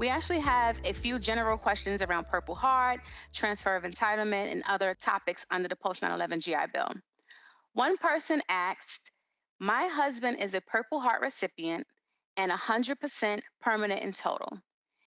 We actually have a few general questions around Purple Heart, transfer of entitlement, and other topics under the post 9/11 GI Bill. One person asked, my husband is a Purple Heart recipient and 100% permanent in total.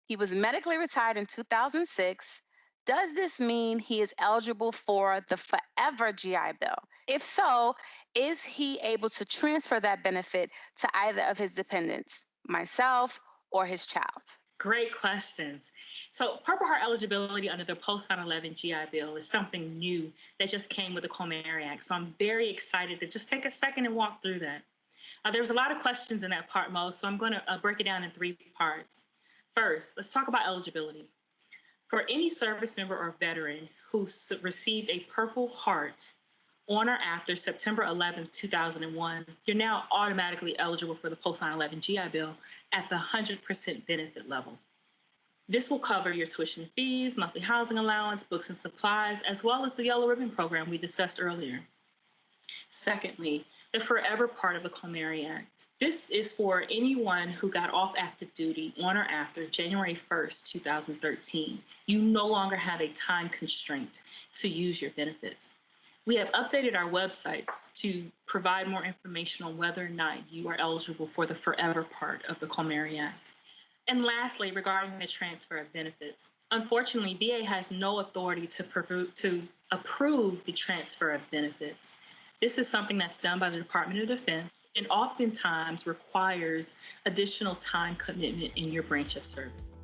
He was medically retired in 2006. Does this mean he is eligible for the forever GI Bill? If so, is he able to transfer that benefit to either of his dependents, myself or his child? Great questions. So, Purple Heart eligibility under the post 9/11 GI Bill is something new that just came with the Comey Act. So, I'm very excited to just take a second and walk through that. There was a lot of questions in that part, Mo, so I'm going to break it down in three parts. First, let's talk about eligibility. For any service member or veteran who received a Purple Heart on or after September 11th, 2001, you're now automatically eligible for the post 9/11 GI Bill at the 100% benefit level. This will cover your tuition and fees, monthly housing allowance, books and supplies, as well as the Yellow Ribbon program we discussed earlier. Secondly, the forever part of the Comey Act. This is for anyone who got off active duty on or after January 1st, 2013. You no longer have a time constraint to use your benefits. We have updated our websites to provide more information on whether or not you are eligible for the forever part of the Comey Act. And lastly, regarding the transfer of benefits, unfortunately, VA has no authority to approve the transfer of benefits. This is something that's done by the Department of Defense and oftentimes requires additional time commitment in your branch of service.